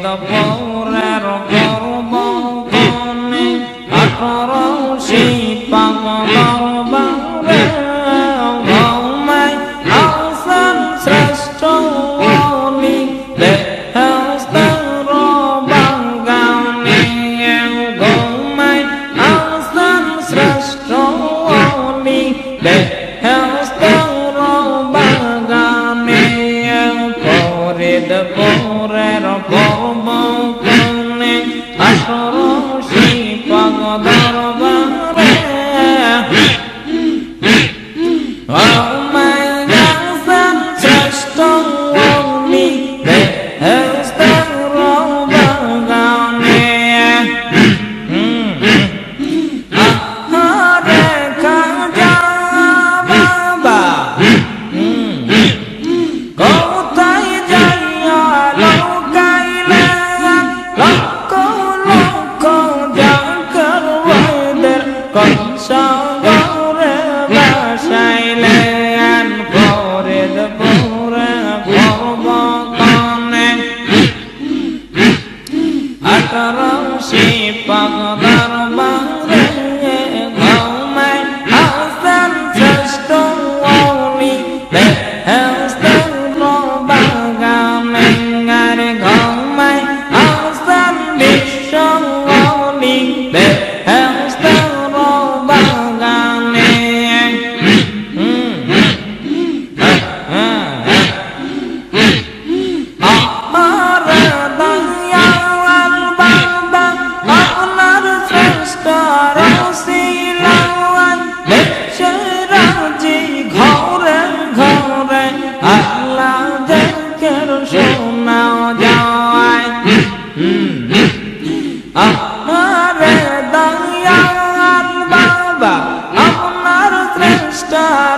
ফরিদপুরের পর্বতনে 18 পাক দরবারে ঘুমায় আছেন শ্রেষ্ঠ ওলি বেহেশতের বাগানে ঘুমায় আছেন শ্রেষ্ঠ ওলি বেহেশতের বাগানে ফরিদপুরের পর্বতনে 18 পাক দরবারে ঘুমায় আছেন শ্রেষ্ঠ ওলি বেহেশতের বাগানে আহারে খাজা বাবা কোথায় যাইয়া লুকাইলেন লক্ষ লক্ষ জাকারওয়াদের কংসাগরে ভাসাইলেন ফরিদপুরে পর্বতনে 18 পাক দরবারে ঘুমায় আছেন শ্রেষ্ঠ ওলি বেহেশতের বাগানে ঘুমায় আছেন বিশ্ব ওলি বেহেশতের বাগানে আমার দয়াল বাবা আপনার শ্রেষ্ঠ রসিলাওয়ান বেশরাজি ঘরে ঘরে আল্লাহ জিকির শোনা যায় আমার দয়াল বাবা আপনার শ্রেষ্ঠ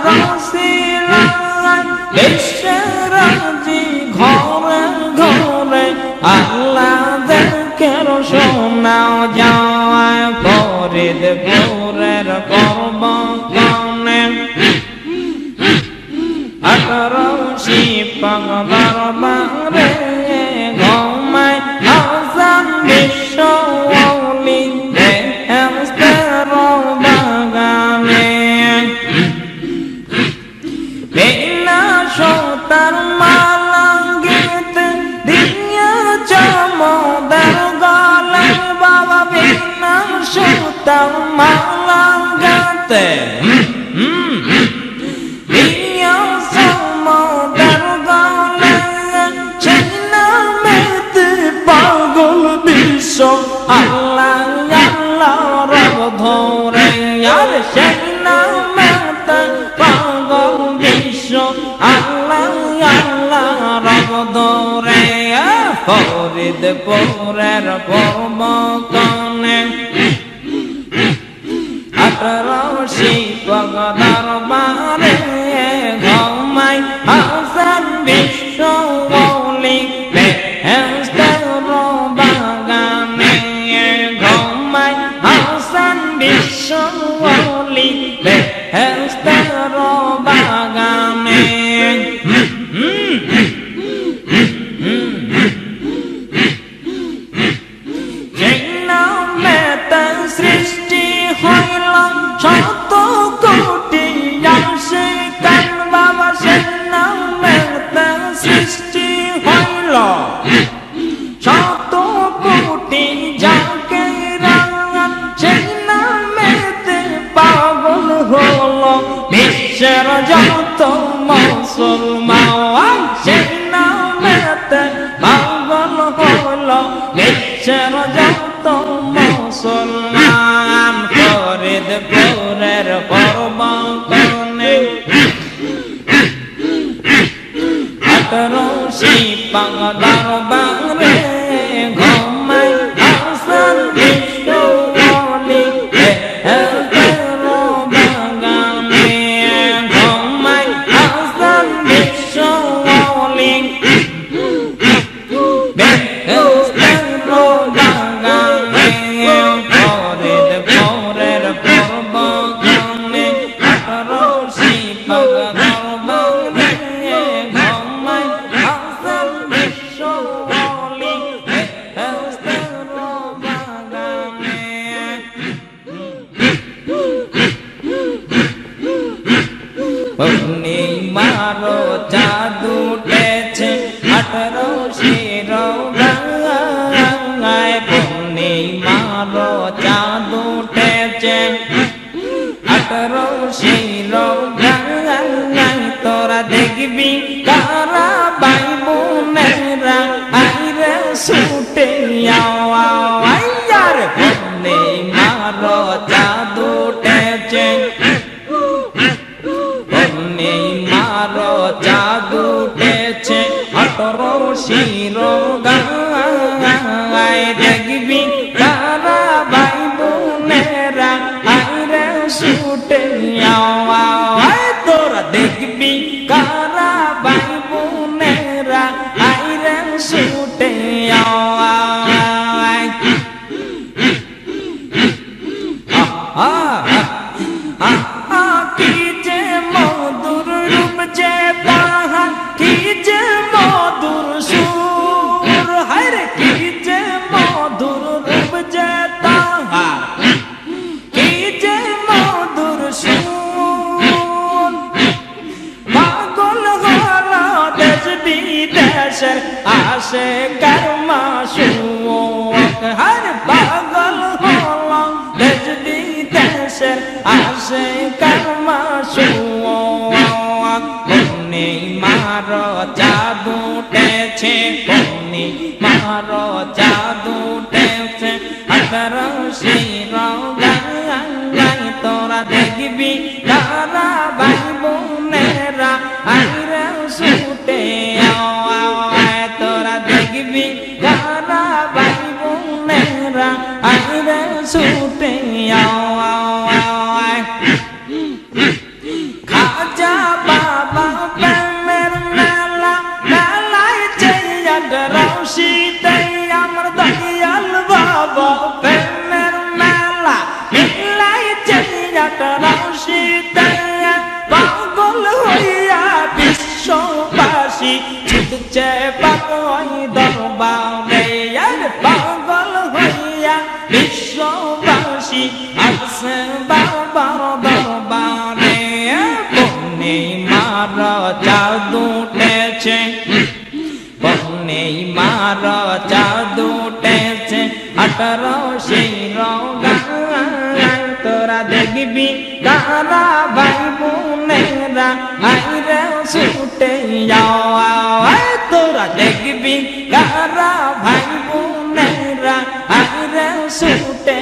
রসিলাওয়ান বেশরাজি ঘরে ঘরে আল্লাহ জিকির শোনা যায় ফরিদপুরের পর্বতনে 18 পাক দরবারে ঘুমায় আছেন বিশ্ব ওলি বেহেশতের বাগানে বিনা সুতার মালা গেতে দিয়া চমদের গলে বাবা বিনা সুতার মালা গেতে দিয়া চমদের গলে চেনা মেতে পাগল বিশ্ব আল্লাহ আল্লাহ রব ধরে আর চেনা মেতে পাগল বিশ্ব আল্লাহ আল্লাহ রব ধরে ফরিদপুরের পর্বতনে 18 পাক দরবারে ঘুমায় আছেন বিশ্ব ওলি বেহেশতের বাগানে ঘুমায় আছেন বিশ্ব ওলি বেহেশতের বাগানে সৃষ্টি হইল শত কোটি আশিকান বাবা সে নামেতে সৃষ্টি হইল শত কোটি জাকিরান সে নামেতে পাগল হল বিশ্বের যত মুসলমান সে নামেতে পাগল হল বিশ্বের যত মুসলমান ফরিদপুরের পর্বতনে 18 পাক দরবারে ঘুমায় আছেন বিশ্ব ওলি বেহেশতের বাগানে ঘুমায় আছেন বিশ্ব ওলি বেহেশতের বাগানে ফরিদপুরের পর্বতনে 18 পাক দরবারে ঘুমায় আছেন বিশ্ব ওলি 18 শির গায় পূর্ণিমার চাঁদ উঠেছে 18 শির গায় তোরা দেখবি কারা ভাই বোনেরা আইরে ছুটে আইয়ার পূর্ণিমার চাঁদ উঠেছে পূর্ণিমার চাঁদ উঠেছে 18 শির গায় দেখবি কারা ভাই বোনেরা আইরে ছুটে তোরা দেখবি কারা ভাই বোনেরা আইরে ছুটে কি যে মধুর রূপ যে তাহার কি যে মধুর সুর হায়রে কি যে মধুর রূপ যে তাহার কি যে মধুর সুর পাগল হলো দেশ বিদেশের আসে কর্মা সুর হায়রে পাগল হলো দেশ বিদেশের আসে কর্মা সুর পূর্ণিমার চাঁদ উঠেছে পূর্ণিমার চাঁদ উঠেছে 18 শির গায় তোরা দেখবি কারা ভাই বোনেরা আইরে ছুটে তোরা দেখবি কারা ভাই বোনেরা আইরে ছুটে খাজা বাবা প্রেমের মেলা মেলায় চেয়ার রশিদে আমার দয়াল বাবা প্রেমের মেলা মেলায় চেয়ার রশিদে পাগল হইয়া বিশ্ববাসী ছুটছে পাগল দরবারে পাগল হইয়া বিশ্ববাসী আসে বাবার দরবারে পূর্ণিমার চাঁদ উঠেছে পূর্ণিমার চাঁদ উঠেছে 18 শির গায় তোরা দেখবি কারা ভাই বোনেরা আইরে ছুটে তোরা দেখবি কারা ভাই বোনেরা আইরে ছুটে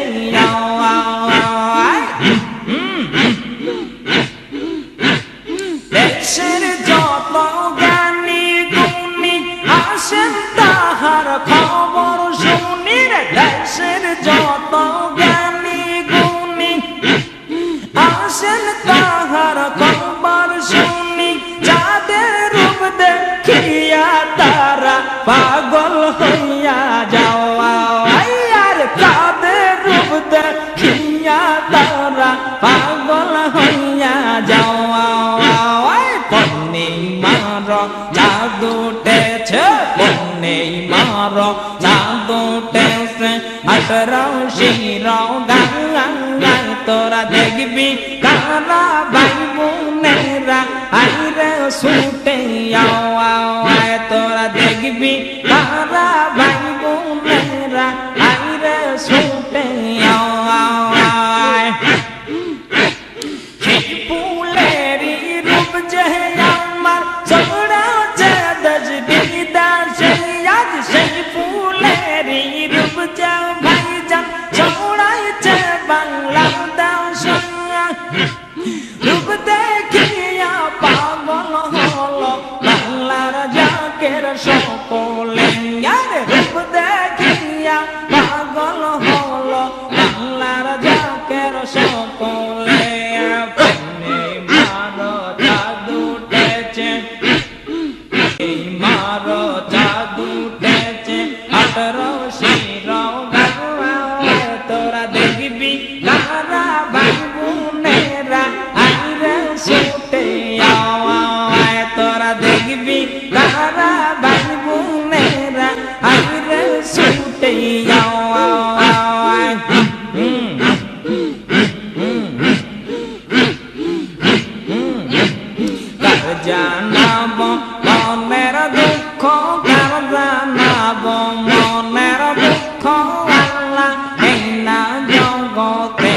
দেশের যত জ্ঞানী গুণী আসেন তাহার খবর শুনি রে দেশের যত জ্ঞানী গুণী আসেন তাহার খবর শুনি যাদের রূপ দেখিয়া তারা পাগল হইয়া যাওয়া আর তাদের রূপ দেখিয়া তারা পাগল হইয়া যাওয়া পূর্ণিমার চাঁদ উঠেছে পূর্ণিমার চাঁদ উঠেছে 18 শির গায় তোরা দেখবি কারা ভাই বোনেরা আইরে ছুটে তোরা দেখবি কারা ভাই বোনেরা আইরে ছুটে ফুলেরি রূপ যে আমার ছড়াছে দেশ বিদেশে আজ সেই ফুলেরি রূপ যে ভাইজান ছড়াইছে বাংলাদেশে রূপ দেখিয়া পাগল হলো বাংলার জাকের সকলে রূপ দেখিয়া পাগল হলো বাংলার জাকের সকলে পূর্ণিমার চাঁদ উঠেছে পূর্ণিমার চাঁদ উঠেছে 18 শির গায় তোরা দেখবি কারা ভাই বোনেরা আইরে ছুটে তোরা দেখবি কারা ভাই বোনেরা আইরে ছুটে জানাবো মনের দুঃখ জানাব মনের দুঃখ আল্লাহ এই না জগতে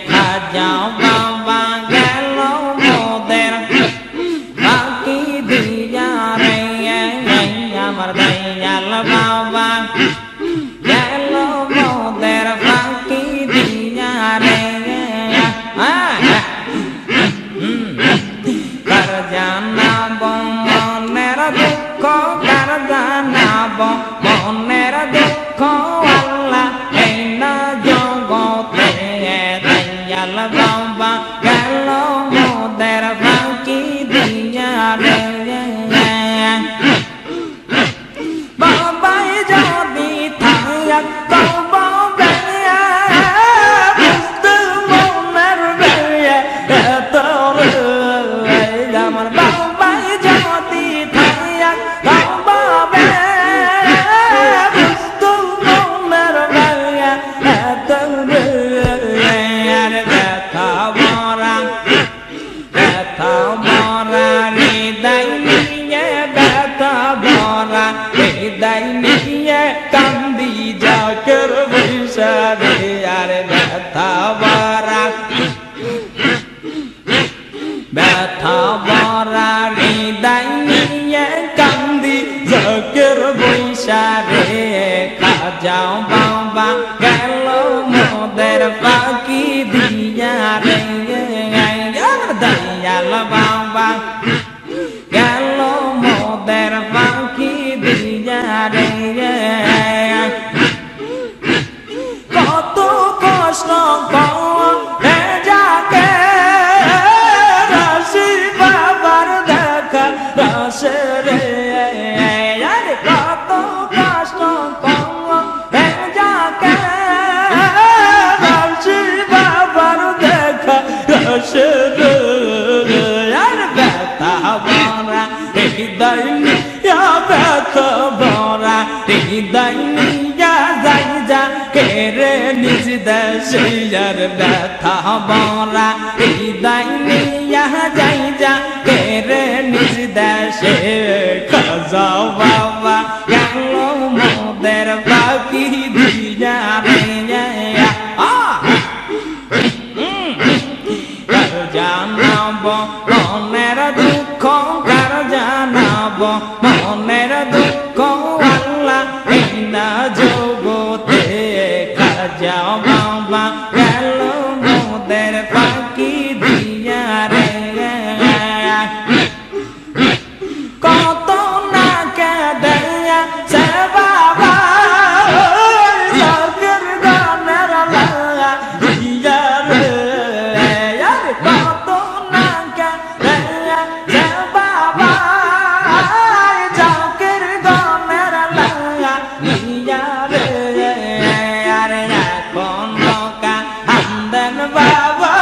খাজা বাবা গেল মোদের বাকি দিয়া রে আমার দয়াল বাবা গেল মোদের বাকি দিয়া রে কার জানাব মনের দুঃখ কার জানাব মনের দুঃখ আল্লাহ এই না জগতে দয়াল বাবা গেল মোদের বাকি দিয়া রে বাবাই যদি থাক তবে বুঝতে মনের বেয়া তোর আমার বাবাই যদি থাক তবে বুঝতে মনের বেয়া তোর আর ব্যথা মরা হৃদয় নিয়ে ব্যথা ভরা হৃদয় নিয়ে কান্দি জাকের বৈশারে আর ব্যথা ভরা হৃদয় নিয়ে কান্দি জাকের বৈশারে খাজা বাবা গেল মোদের বাকি দিয়া রে দয়াল বাবা গেল মোদের বাকি দিয়া রে কত কষ্ট করে যাকে রাশি বাবার দেখা রাশে রে কত কষ্ট করে যাকে রাশি বাবার দেখা রাশে রে হৃদয় নিয়া ব্যথা ভরা হৃদয় নিয়া যাই যা কেরে নিজ দেশে আর ব্যথা ভরা হৃদয় নিয়া যাই যা কেরে নিজ দেশে খাজা বাবা গেল মোদের বাকি দিয়া রে জানাব মনের দুঃখ কার জানাব মনের দুঃখ আল্লাহ এই না জগতে খাজা বাবা গেল মোদের বাকি দিয়া রে কত না কেঁদে সে বাবা জাকের গানের লাগা দিয়া রে কত না কেঁদে সে বাবা জাকের গানের লাগা দিয়া রে আরে এখনো কা আমদান বাবা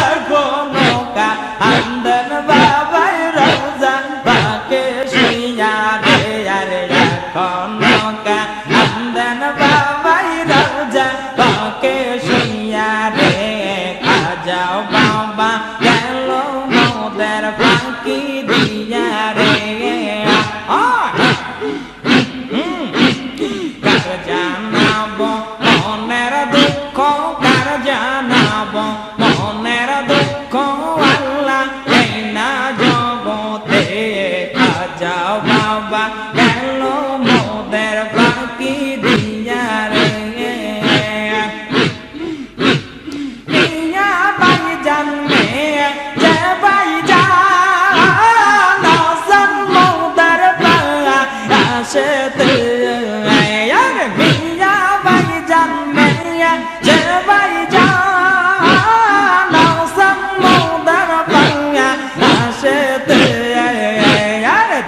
এখনো কা আমদান বাবা রোজা বাকে শুইয়া রে আরে এখনো কা আমদান বাবা রোজা বাকে শুইয়া রে খাজা বাবা গেল মোদের বাকি দিয়া রে কার জানাব মনের দুঃখ কার জানাব মনের দুঃখ আল্লাহ এই না জগতে খাজা বাবা গেল মোদের বাকি দিয়া রে মিয়া বাই জানে যে বাই জান হাসান মোদের পালা আসতে মিয়া বাই জানে যে বাই জান হাসান মোদের পালা আসতে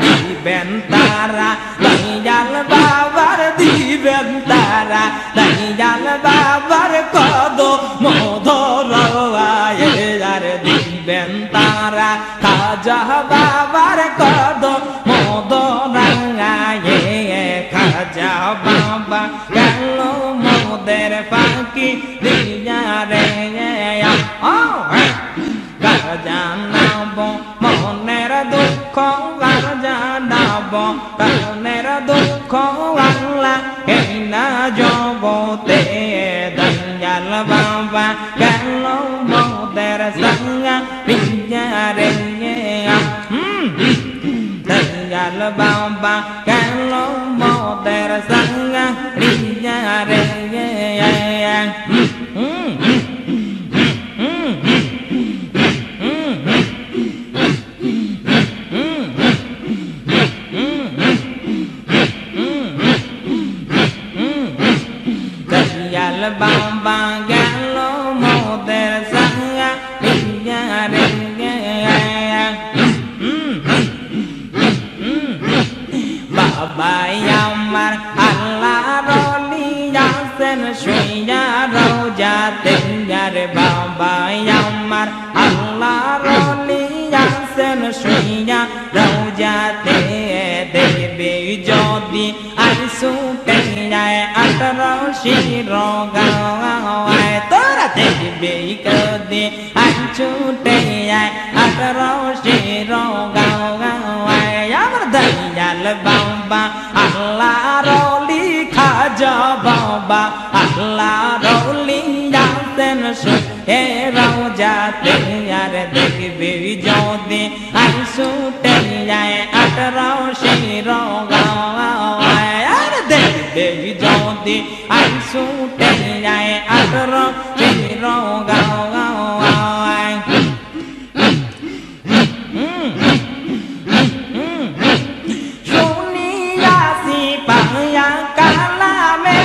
দিবেন তারা দয়াল বাবার দিবেন তারা দয়াল বাবার কদ মধুর আর দিবেন তারা খাজা বাবার কদ মধুর খাজা বাবা গেল মোদের পাখি দিয়া রে জানাব মনের দুঃখ জানাব যাব প্রাণের দুঃখ আল্লাহ এই না জগতে দয়াল বাবা গেল মোদের সঙ্গে পিঞ্জারে দয়াল বাবা গেল মোদের সঙ্গে পিঞ্জারে বাবা গেল মোদের সঙ্গে পিঞ্জারে বাবা আমার আল্লাহর ওলি আছেন শুইয়া রওজাতে রে বাবা আমার আল্লাহর ওলি আছেন শুইয়া রওজাতে দেখবে যদি আর সুটে যায় 18 শির গাওয়ায় তোরা দেখবে কদি আর ছুটে যায় 18 শির গাওয়ায় আমার দয়াল বাবা আল্লাহর ওলি খাজা বাবা আল্লাহর ওলি আছেন শুয়ে রওজাতে আর দেখবে যদি আর ছুটে যায় 18 শির গাওয়ায় আর দেখবে যদি আর ছুটে যায় 18 শির গাওয়ায় শুনিয়াছি পায়া কালামে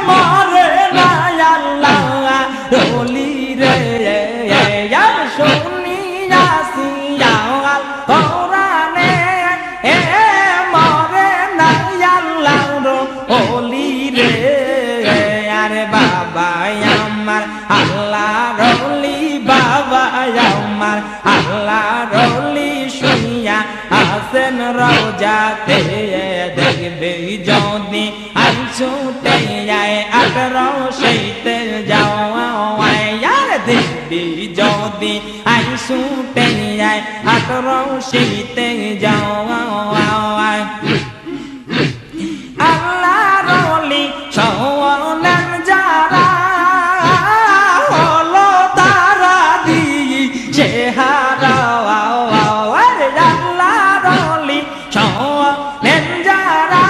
মরে না আল্লাহ রলি রে শুনিয়াছি কোরআনে মরে না আল্লাহ রলি রে আরে বাবা আমার আল্লাহ রলি বাবা আমার আল্লাহ রলি শুনিয়া আছেন রওজাতে দেখবে যদি আর ছুটে যায় 18 শীতে যাওয়ায় আর দেখবে যদি আর ছুটে যায় 18 শীতে যাওয়ায় আল্লাহর ওলি শোনেন যারা হলো তারা দিয়ে চেহারা আল্লাহর ওলি শোনেন যারা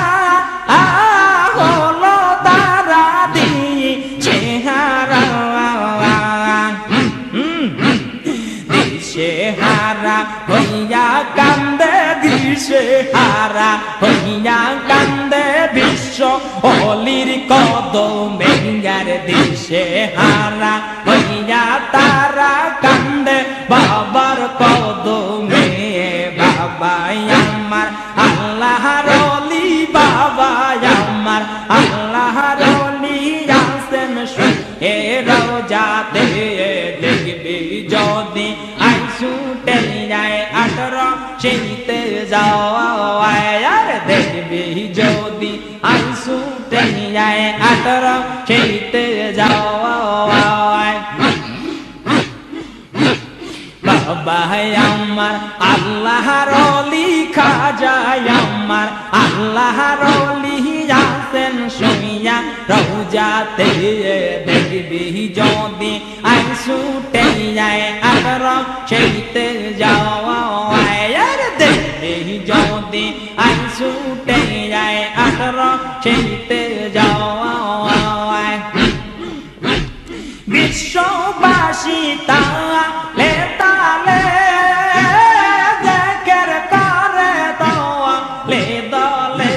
হলো তারা দিয়ে চেহারা দিশে হারা হইয়া কান্দে দিশে হারা হইয়া কান্দে বিশ্ব অলির কদমে আর দিশে হারা হইয়া তারা কান্দে বাবার কদমে বাবা আমার আল্লাহর ওলি বাবা আমার আল্লাহর ওলি আছেন শুয়ে রওজাতে দেখবি যদি আই ছুটে যায় 18 শীতে যাওয়ায় আর দেখবি যদি আই ছুটে যায় 18 শীতে যাওয়ায় বাবা আমার আল্লাহর ওলি খাজা আমার আল্লাহর ওলি আছেন শুইয়া রওজাতে দেখবি যদি আই ছুটে যায় 18 শীতে যাওয়ায় আর দেখবি যদি আই ছুটে যায় 18 শীতে যাওয়ায় বিশ্ববাসী তালে তালে দেখের করে দলে দলে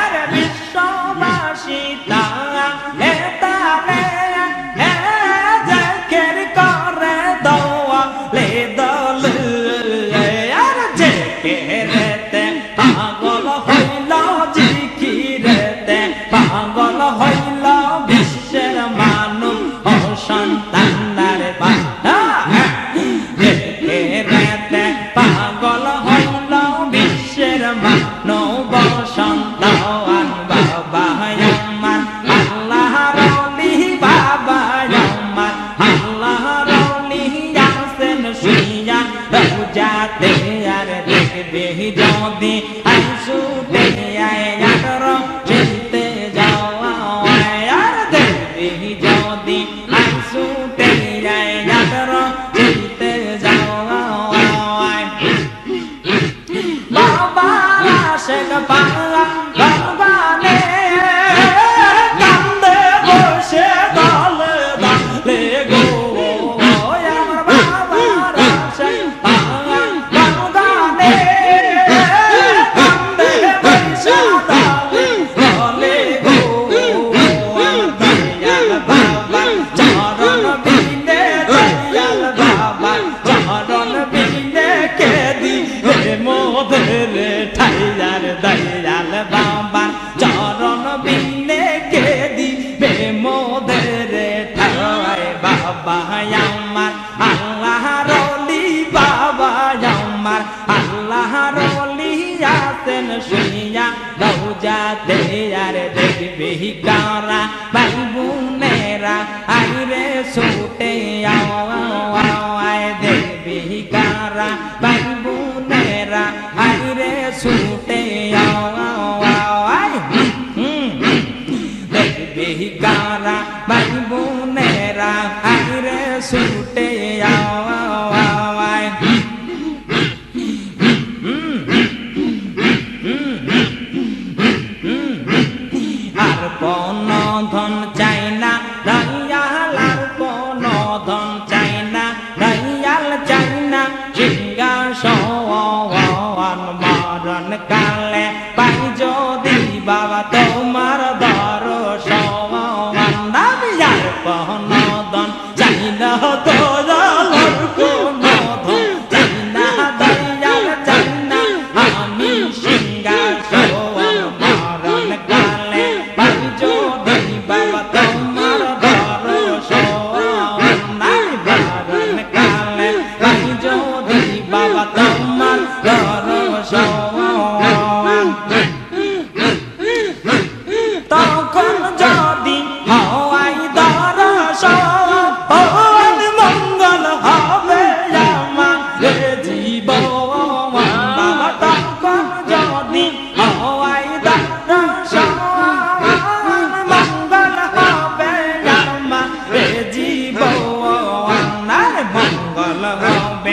আর বিশ্ববাসী তালে তালে দেখের করে দলে দলে আর যেতে পাগল হইল জিকিরেতে পাগল হইল বিশ্বের মানুষ সন্তানার পাগল হইল বিশ্বের মানব সন্তান বাবা আমার আল্লাহর ওলি বাবা আমার আল্লাহর ওলি আছেন শুইয়া রওজাতে আর দেখবে আই ছুটে আয় আঠারো চিনতে যাওয়া আর দেখবি যদি আই ছুটে আয় আঠারো চিনতে যাওয়া বাবা শেখ বাংলা বাগানে কান্দে বসে দলে দলে গো আমার বাবা শেখ বাংলা বাগানে কান্দে বসে দলে দলে গো আমার দয়াল বাবা চরণ বিনে দয়াল বাবা চরণ বিনে কে দিবে মোদের ঠাইয়ার দয়াল বাবা চরণ বিনে কে দিবে মোদের ঠাই বাবা আমার আল্লাহর ওলি বাবা আমার আল্লাহর ওলি আছেন শুনিয়া রওজাতে আর দেখবি কারা ভাই বোনেরা আইরে ছুটে আয় দেখবি কারা ভাই বোনেরা আইরে ছুটে আয় দেখবি কারা ভাই বোনেরা আইরে ছুটে আয় আর কোন ধন চাই না দয়াল আর কোন ধন চাই না দয়াল চাই না সিংহাসন মরণ কালে পাই যদি বাবা তোমার দর্শন আমি আর কোন ধন চাই না দয়াল আর কোন ধন চাই না দয়াল চাই না আমি সিংহাসন মরণ কালে পাই যদি বাবা তোমার দর্শন আমি মরণ কালে পাই যদি বাবা তোমার দর্শন তখন যদি হওয়াই দর্শন মঙ্গল হবে আমার জীবন বাবা তখন যদি হওয়াই দর্শন মঙ্গল হবে আমার জীবন মঙ্গল হবে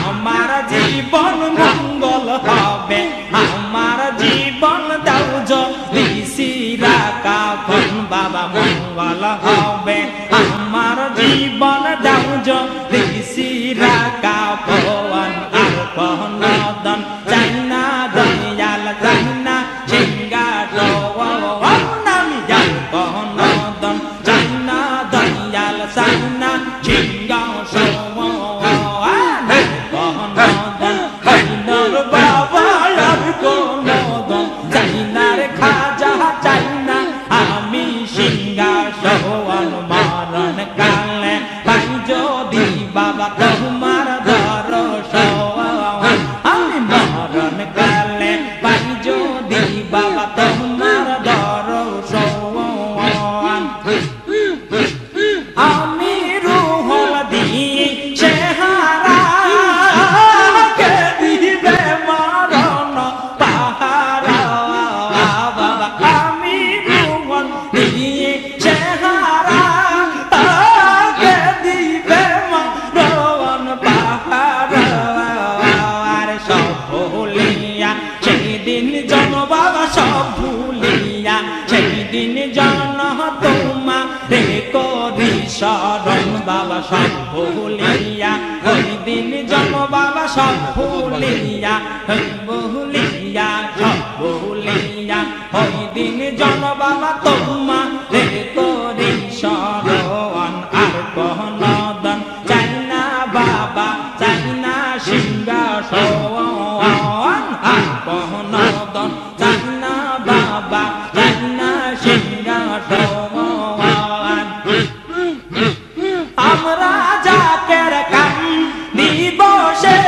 আমার জীবন মঙ্গল হবে আমার জীবন দাও যদি সিরা কাফন বাবা মঙ্গল হবে আমার জীবন দাও যদি সিরা কাফন আর কোন দন চাই না দয়াল চাই না সিংহাসন আমি যাই কোন দন চাই না দয়াল চাই না সিংহাসন বাবা আর কোন দন চাই না রে খাজা চাই না আমি সিংহাসন মরণ কালে পাই যদি বাবা তোমার দর্শন আমি মরণ কালে পাই যদি বাবা তোমার দর্শন আমি রুহল দিয়ে চেহারা কে দিবে মরণ পাহারা বাবা আমি রুহল দিয়ে চেহারা কে দিবে মরণ পাহারা আর সব ভুলিয়া সেদিন জন বাবা সব ভুলিয়া সেদিন জন তোমার করি শরণ বাবা সব ভুলিয়া ওই দিন জন বাবা সব ভুলিয়া ভুলিয়া সব ভুলিয়া ওই দিন জন বাবা তোমার করি শরণ আর কোন দন চাই না বাবা চাই না সিংহাসন আর কোন দন চাই না বাবা চাই না সিংহাসন আমরা যাকের কাম দিবসে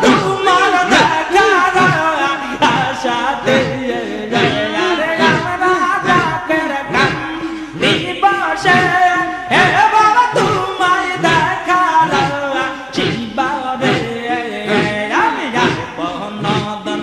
তোমার দেখার আশাতে আমরা যাকের কাম দিবসে বাবা তোমায় দেখার চিবারে আমি আর কোন দন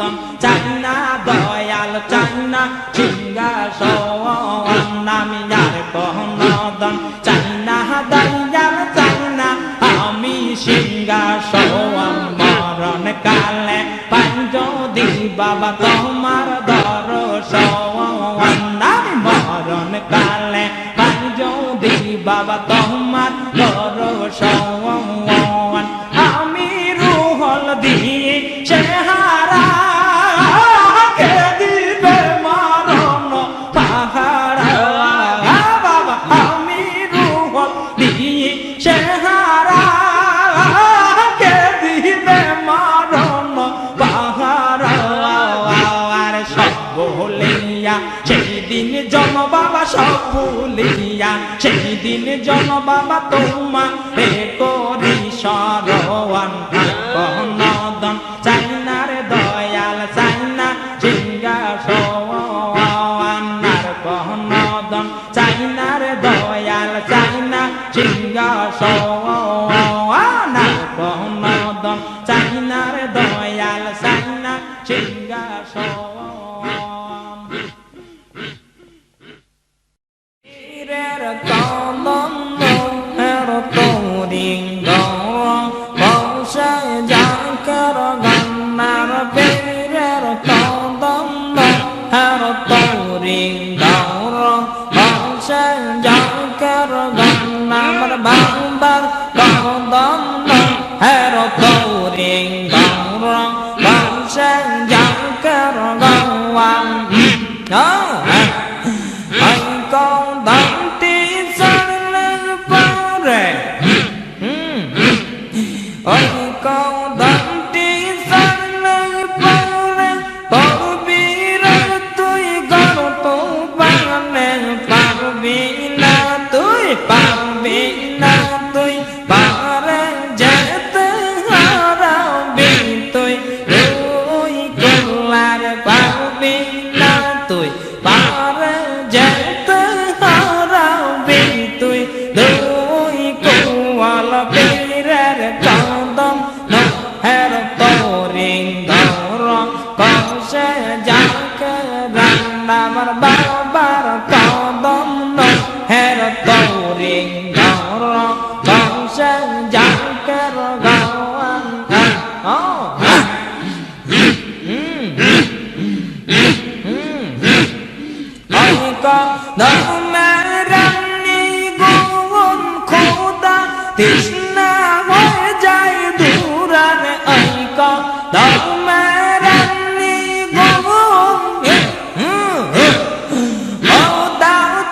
নদন চাই না দয়াল চাই না সিংহাসন আমি আর নদন চাই না দয়াল চাই না আমি সিংহাসন মরণ কালে পাই যদি বাবা তোমার দর্শন আমি মরণ কালে পাই যদি বাবা তোমার দর্শন আমি রুহল দিয়ে চেহারা কে দিবে মরণ পাহাড় বাবা আমি রুহল দিয়ে চেহারা কে দিবে মরণ পাহাড় আর সব বলিয়া সেই দিন জন বাবা সব ভুলিয়া সেই দিন জন বাবা তোমা হে করি সরওয়ান নদন চাই না রে দয়াল চাই না সিংহাসন নদন চাই না রে দয়াল চাই না সিংহাসন নদন চাই না রে দয়াল চাই না সিংহাসন কদম হের তোরিং বংশে জাকর গন্নার বীরের কদম হের তোরিং বংশে জাকর গন্নার বাবার কদম হের তোরিং বংশে জাকর গওয়ান আমার বাবার কদম হের তোরিং বংশে জাকর গওয়ান তৃষ্ণা হয়ে যায় দূরান ঐক দমেরানি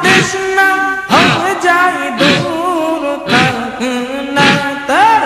তৃষ্ণা হয়ে যায় দূর না তার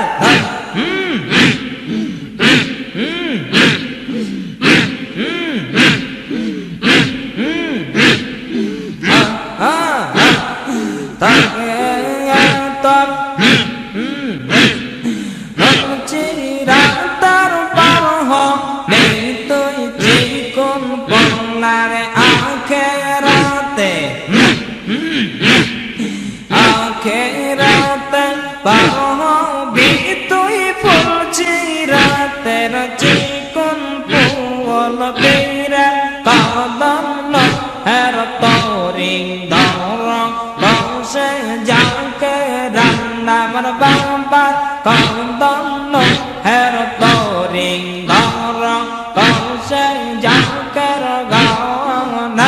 বাবার কদম হের তোরিং বংশে জাকর গওয়ান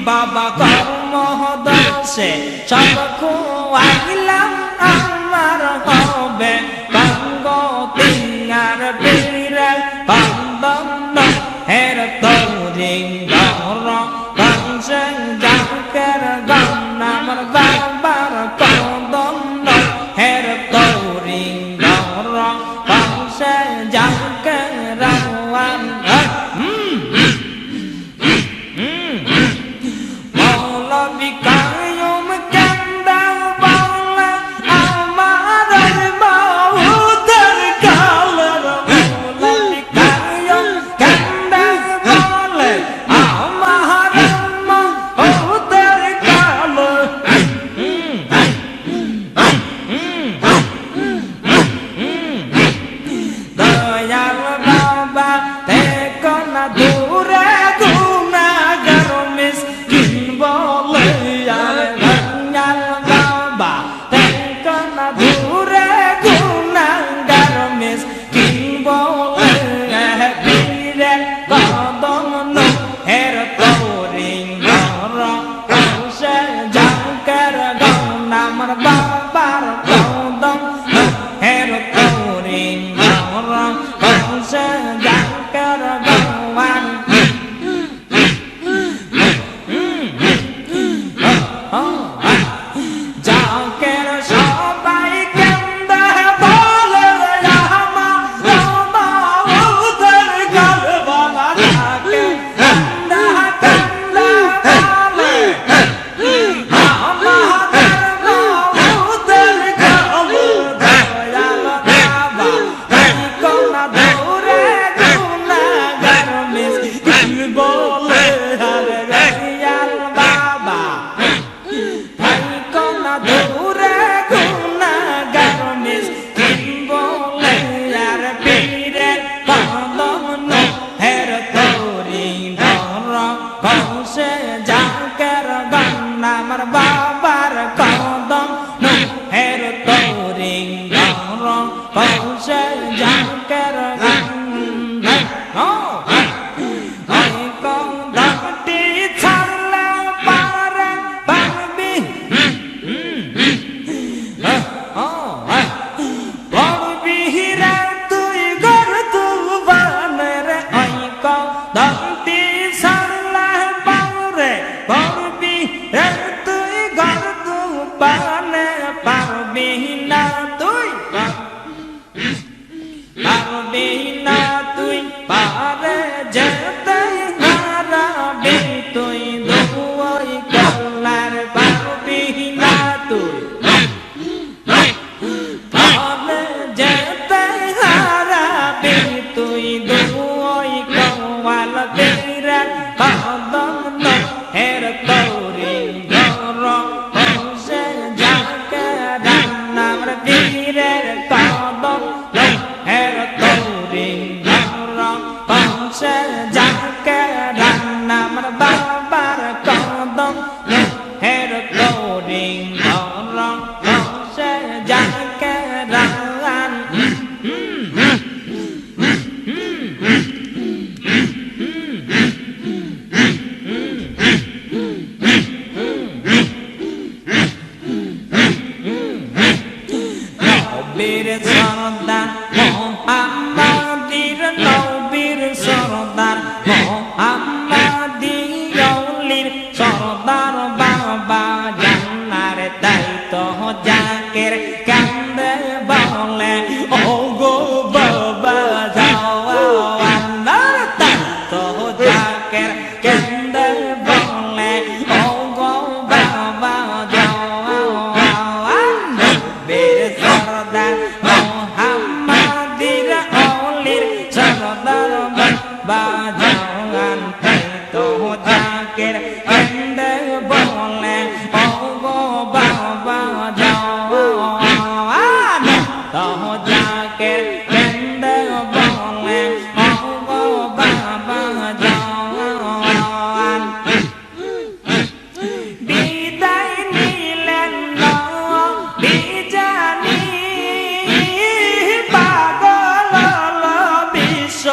বাবা কর্ম দোষে সব খুয়াইলাম আমার হবে গঙ্গতি আর বীরে কদম হের তোরিং বংশে জাকর গণ আমার বাবার কদম দূরে গুনাহগার মিসকিন বলে পীরের কদম হের তরি ঘর সে জাকের গণ আমার বাবার কদম হের তরি ঘর সে জাকের গণ জাকের সবাই কেন্দে বলে আমার মাউদের গলবালা জাকে কেন্দে কেন্দে বলে আমাদের মাউদের গলবালা বাবা এই কোনা দূরে গুনাহগার মিসকিন বলে আরে রাইয়াল বাবা দূরে গুনাহগার মিসকিন বলে আর পীরের কদম হের তরি ধর কৌশে জাকের গণ আমার বাবার কদম হের তরি ধর কৌশে জাকের গণ কদমটি ছাড়লে পারে পারবি বড়বিহিরা তুই গর তুবানের ওই কদমটি ছাড়লে পারে বড়বিহিরা তুই গর তুবানে পারবি না তুই পারবি না তুই পারে যেতে হারাবি তুই দুই কল্লার পারবি না তুই পারে যেতে হারাবি তুই দুই কওয়াল পীরের কদম হের তরি ঘর সে জাকের নাম পীরের কদম হের তরি ঘর সে জাকের নাম বাবার কদম হের তরি ঘর সে জাকের নবীর সরদার মোহাম্মদীর নবীর সরদার মোহাম্মদী অলির সরদার বাবা জান্নার দায়িত্ব জাকের কান্দে বলে ও গো বাবা যাও আল্লাহর দায়িত্ব জাকের কান্দে বলে ও গো বাবা যাও নবীর সরদার মোহাম্মদীর অলির সরদার বাবা জান তো জাকের কান্দে বলে ও গো বাবা যাও তো জাকের কান্দে বলে ও গো বাবা যাও বিদায় নিলেন বিজানি পাগল বিশ্ব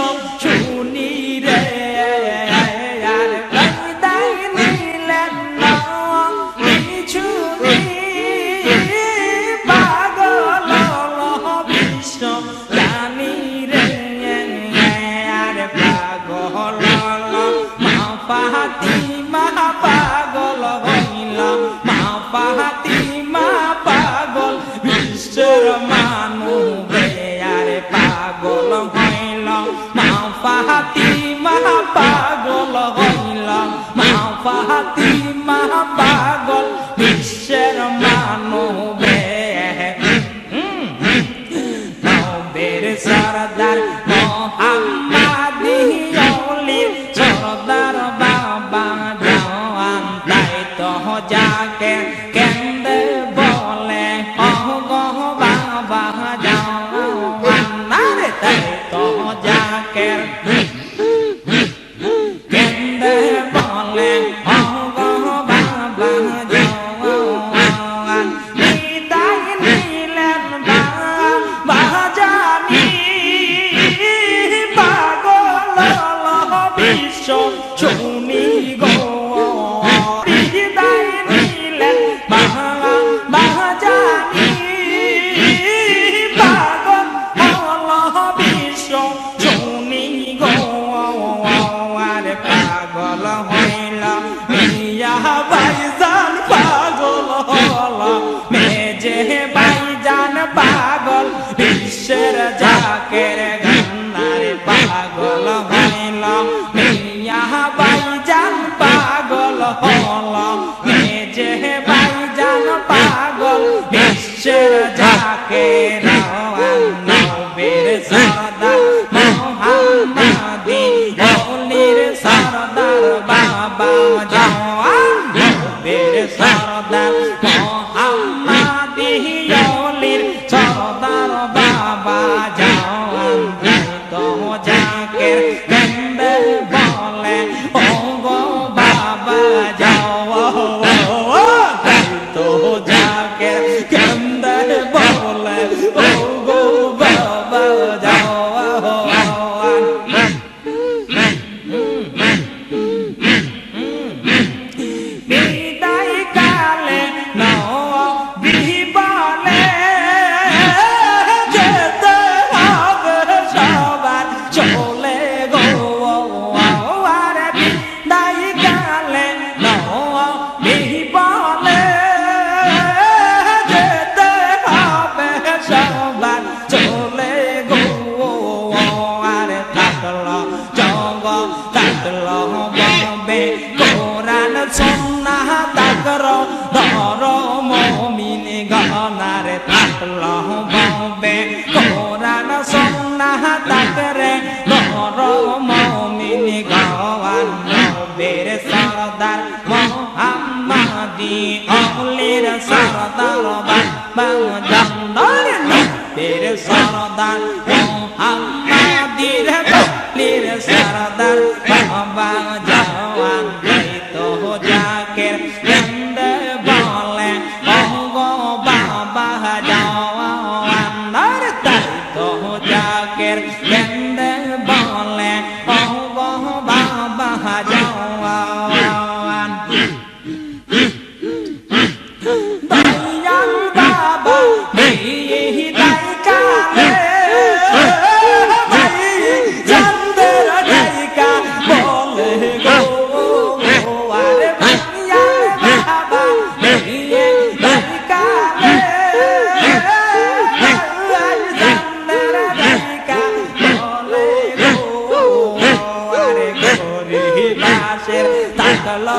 শুনি রে আর বিদায় নিলেন বিছুনি পাগল বিশ্ব জানি রে আর পাগল মা ফাতিমা পাগল হইল মা ফাতিমা পাগল বিশ্বের মানুবে আর পাগল হইল মা ফাতিমা পাগল হইল মা ফাতিমা পাগল বিশ্বের মানুবে নবীর সরদার মোহাম্মদী অলির সরদার বাবা জান দায়িত্ব জাকের কেন্দে বলে ও গো বাবা যাও আন্নারে দায়িত্ব জাকের কেন্দে বলে ও গো বাবা যাও বিদায় নিলেন বিশ্বের জাকের গান্ধারে পাগল হইল মিয়া ভাইজান পাগল হল মেজে ভাইজান পাগল বিশ্বের জাকের নবীর সরদার মোহাম্মদী ওলির সরদার বাবা জওয়ান নবীর সরদার মোহাম্মদী ওলির সরদার বাবা জওয়ান তো জাকের গন্ধে বলে ও গো বাবা জওয়ান তো জাকের গন্ধে বলে ও গো বাবা জওয়ান বিদায় কালে নবী বলে যেতে হবে সবার চলে গো আর বিদায় কালে নবী বলে যেতে হবে সবার চলে গো আর থাকলো জগৎ থাকলো ববে কোরআন সুন্নাহ তাকরো ধর মুমিন গনার থাকলো ববে কোরআন সুন্নাহ তাকরে ধর মুমিন গওয়ান নবীর সরদার মোহাম্মদী ওলির সরদার বাবা জান্নার নবীর সরদার মোহাম্মদীর ওলির সরদার বাবা জওয়ান তো জাকের গন্ধে বলে ও গো বাবা জওয়ান তাই তো জাকের গন্ধে বলে ও গো বাবা জওয়ান দয়াল বাবা বিদায় কালে জানদের ডাইকা বলে গো আরে দয়াল বাবা বিদায় কালে জানদের ডাইকা বলে গো আরে গরিবাসের থাকলো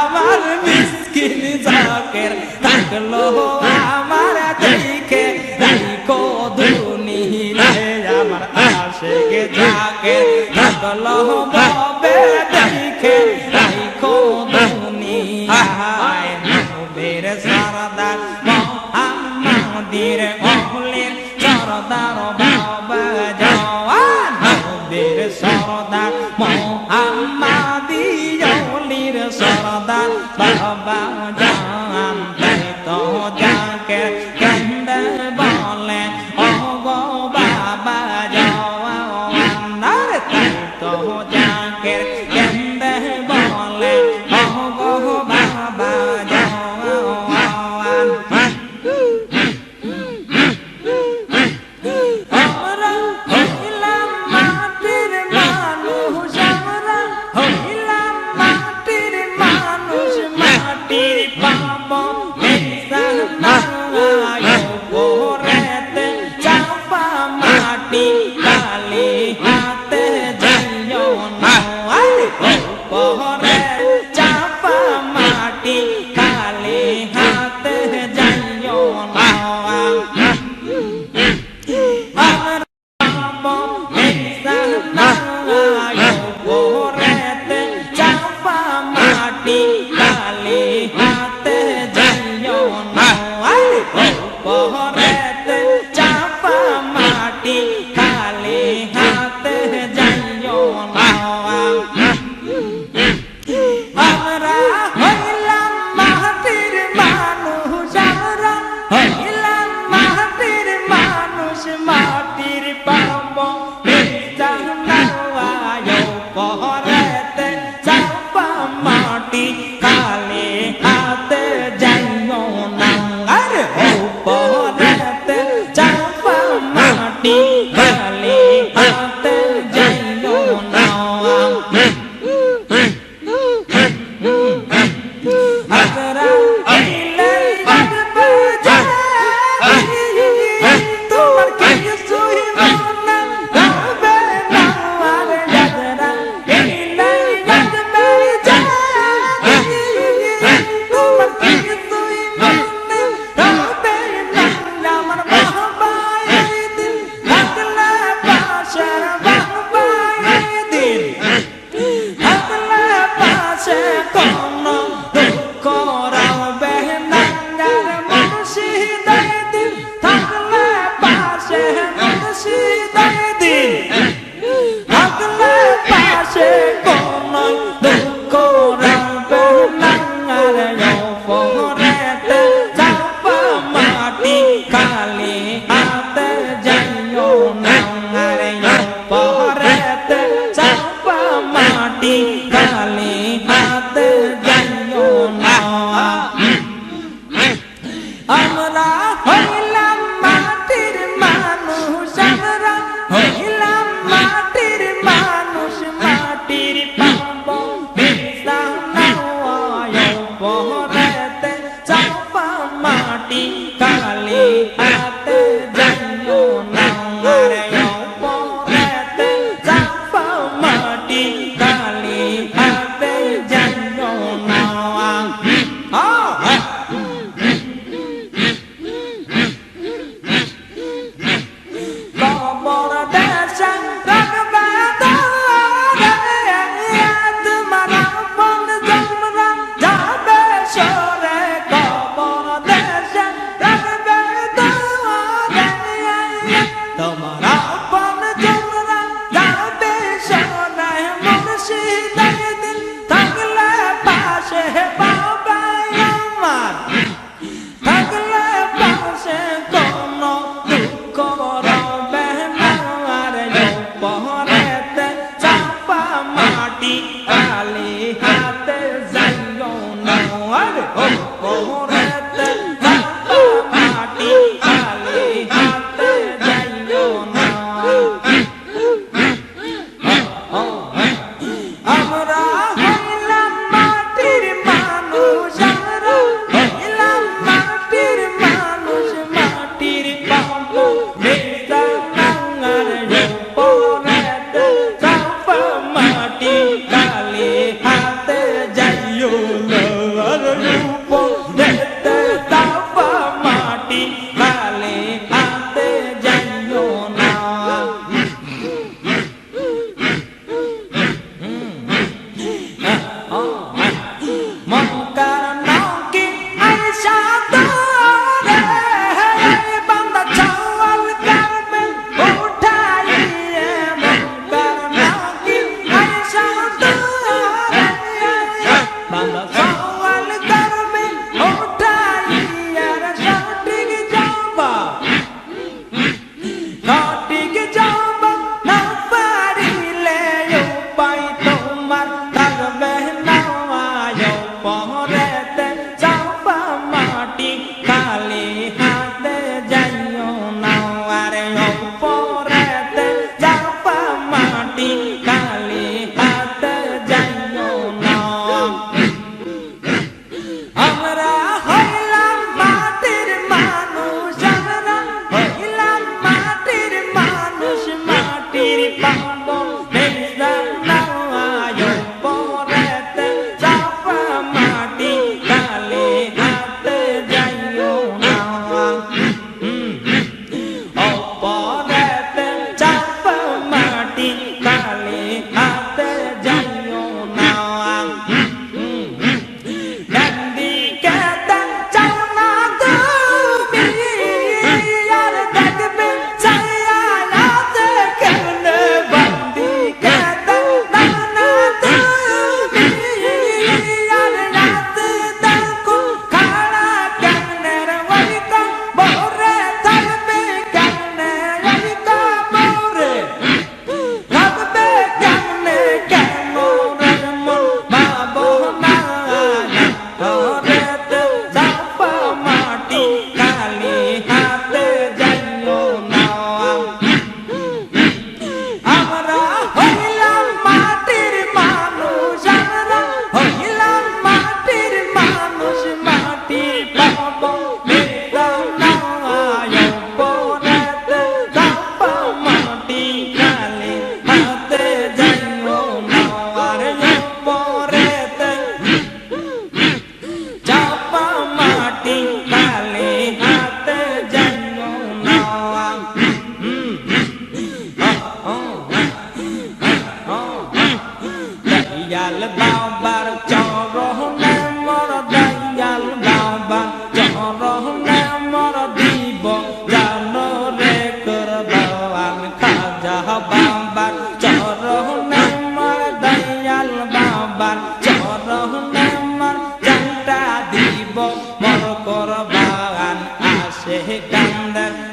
আমার মিসকিন জাকের থাকলো আমার দেখে রাইখো দুনিয়ায় আমার আশিক জাকের থাকলো ববে দেখে রাইখো দুনিয়ায় নবীর সরদার মোহাম্মদীর ওলির সরদার বাবা জওয়ান নবীর সরদার মোহাম্মদী ওলির সরদার বাবা জওয়ান তাই তো জাকের গন্ধে বলে ও গো বাবা জওয়ান তাই তো জাকের গন্ধে বলে ও গো বাবা জওয়ান আমরা হইলাম মাটির মানুষ আমরা হইলাম মাটির মানুষ মাটির পাব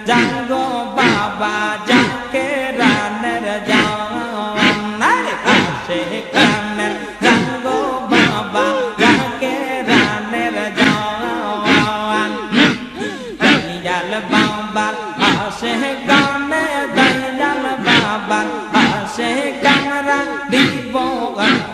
জাগো বাবা যাকে রানের জাওয়ান আসে কানের জাগো বাবা যাকে রানের জাওয়ান দয়াল বাবা আসে গানে দয়াল বাবা আসে গানরা দিব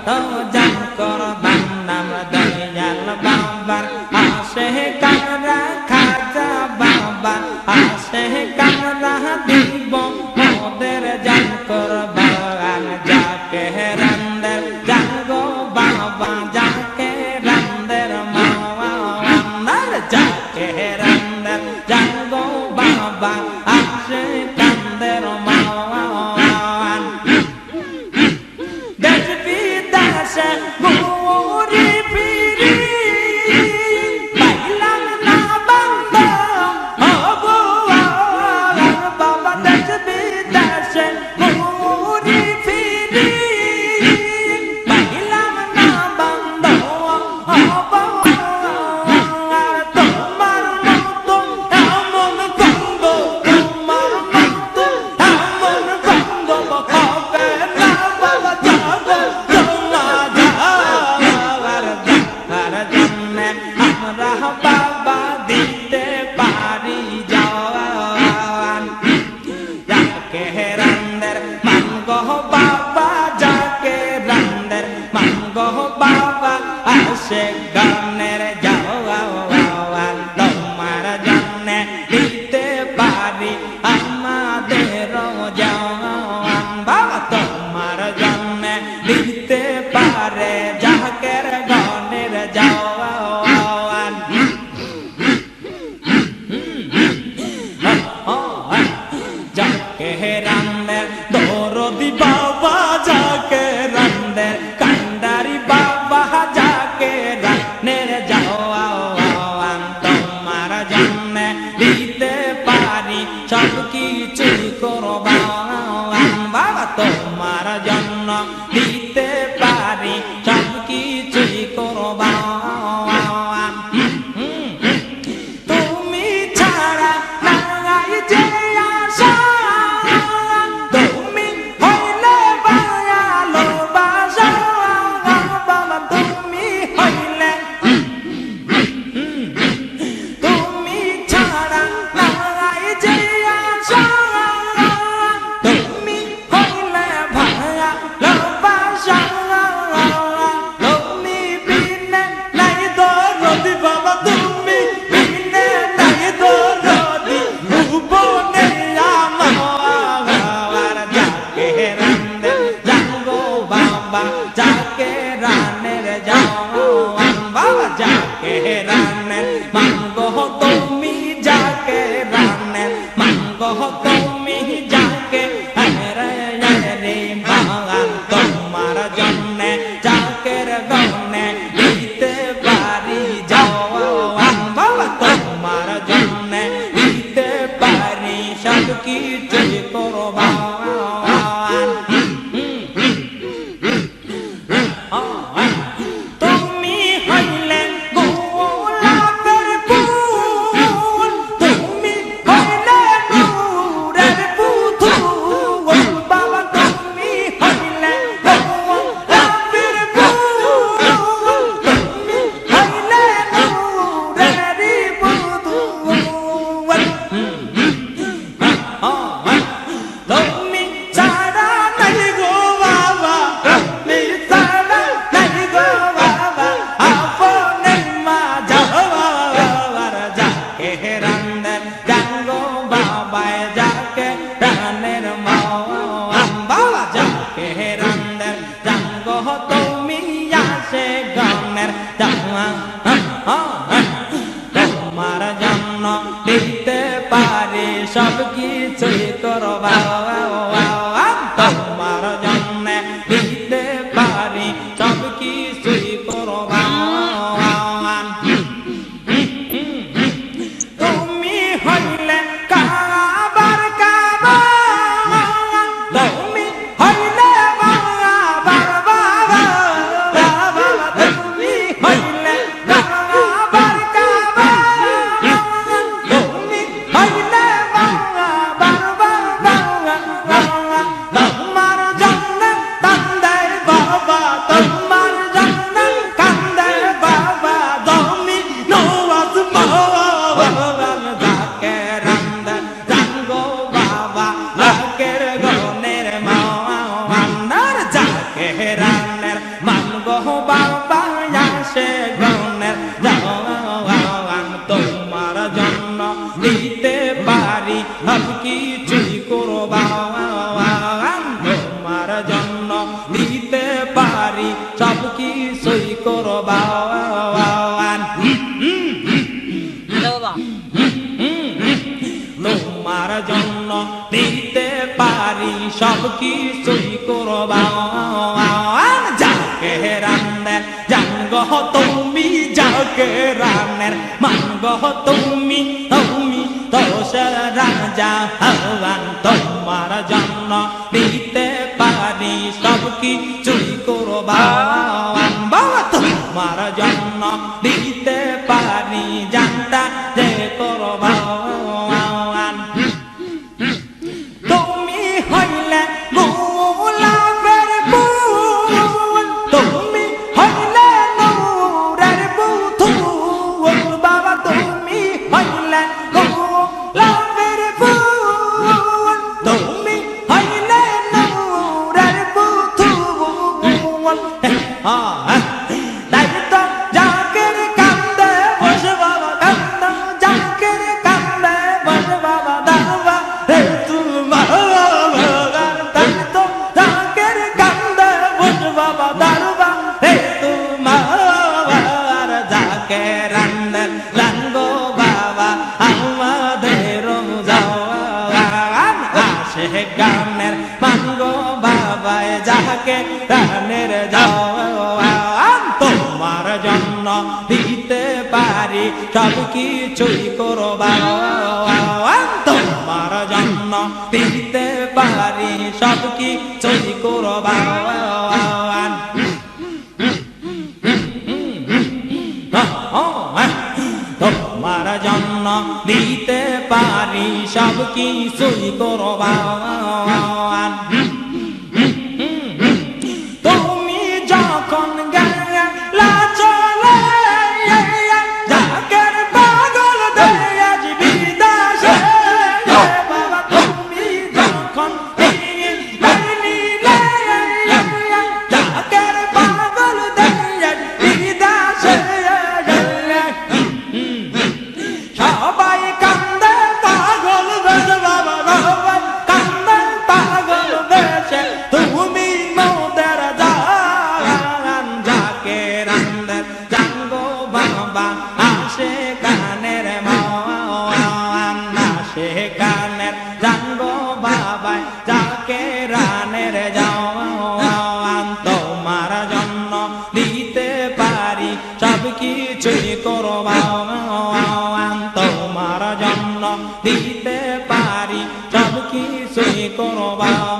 তো জান করবান নাম দয়াল বাবার আসে গানরা খাজা বাবা আসে গানরা দিব মোদের জান করবান যাকে রান্দের জাগো বাবা যাকে রান্দের মাওয়ান যাকে রান্দের জাগো বাবা আসে কান্দের মাওয়ান দেশ বিদেশে ঘুরি ফিরি পাইলাম না বান্দা হব বাবা দেশ বিদেশে ঘুরি ফিরি পাইলাম না বান্দা হব তোমার মতো এমন গন্ধ তোমার মতো এমন গন্ধ হবে না বাবা যাবো তোমা যাওয়ার জন্যে আমরা বাবা দিতে পারি যাওয়ান যাকে রান্দের মানগো বাবা যাকে রান্দের মানগো বাবা আসে গানের যাওয়ান তোমার জন্যে দিতে পারি আমাদের যাওয়ান বাবা তোমার জন্যে দিতে পারে যাকের গানের যাওয়ান যাকে রান্দের দরদি বাবা যাকে রান্দের কান্ডারি বাবা যাকে রান্নের যাওয়ান তোমার জন্যে দিতে পারি সব কিছু করবান বাবা তোমার জন্য দিতে পারি সব কিছু করবান তুমি ছাড়া নাই যে আশা তুমি হইলে ভালোবাসা বাবা তুমি হইলে তুমি ছাড়া নাই যে আশা তুমি হইলে ভালোবাসা তুমি বিনে নাই দরদি বাবা তুমি বিনে নাই দরদি ভুবনে আমার যাকে রান্দের জাগো বাবা যাকে রানের যাওয়ান বাবা যাকে রানের মানগো তুমি যাকে রানের মানগো তুমি যাকে রে বাগান তোমার জন্যে যাকের গনে দিতে পারি যাওয়ান বাবা তোমার জন্যে দিতে পারি সব কিছু করবান তুমি হইলে গোলাপের ফুল তুমি হইলে নূরের পুতুল বাবা তুমি হইলে গোলাপের ফুল তুমি হইলে নূরের পুতুল তুমি ছাড়া নাই গো বাবা তুমি ছাড়া নাই গো বাবা আপনে মা যাওয়ার যাকে রান্দের জাগো বাবা যাকে রানের মাওয়ান বাবা যাকে রান্দের জাগো তুমি আসে গানের যাওয়ান তোমার জন্য দিতে পারি সব কিছুই করবান তোমার জন্য দিতে পারি সব কিছুই করবান তুমি হইলে কাবার কাবা তুমি হইলে বাবার বাবা তুমি হইলে কাবার কাবা তুমি হইলে কিছুই কোরবান তোমার জন্য দিতে পারি সব কিছুই কোরবান তোমার জন্য দিতে পারি সব কিছুই কোরবান যাকে রান্নার জানগ তুমি যাকে রান্নার মানগ তুমি তুমি দোষের রাজা হওয়ান তোমার জন্য দিতে পারি সব কিছুই কোরবান বাবা তোমার জন্য দিতে পারি জানতা যে কোরবান তুমি হইলে গোলাপের ফুল তুমি হইলে নূরের পুতুল বাবা তুমি হইলে গোলাপের ফুল তুমি হইলে নূরের পুতুল তাই তো জাকের কান্দে বসে বাবা কান্দ জাকের কান্দে বসে বাবা দাবা রে তোমার তাই তো জাকের কান্দে বসে বাবা দাবা রে তোমার জাকের রান্না রাঙ্গো বাবা আমাদের যাওয়ান আসে গানের মাঙ্গো বাবা যাকে রানের যাওয়ান তোমার জন্য দিতে পারি সব কিছুই কোরবান তোমার জন্য দিতে পারি সব কিছুই কোরবান তোমার জন্য দিতে পারি সব কিছুই কোরবান তুমি যখন গেলা চলে জাকের পাগল দেয়াজ বিদাসে বাবা তুমি যখন জাকের পাগল দেয়াজ বিদাসে সবাই কান্দে পাগল বেশে বাবা সবাই কান্দে পাগল বেশে তুমি মোদের জান যাকে রান্দের জাঙ্গো বাবা আসে কানের মান আসে কানের জাঙ্গো বাবা যাকে রানের যাওয়ান তোমার জন্য দিতে পারি সব কিছুই কোরবান তোমার জন্য দিতে পারি সব কিছুই কোরবান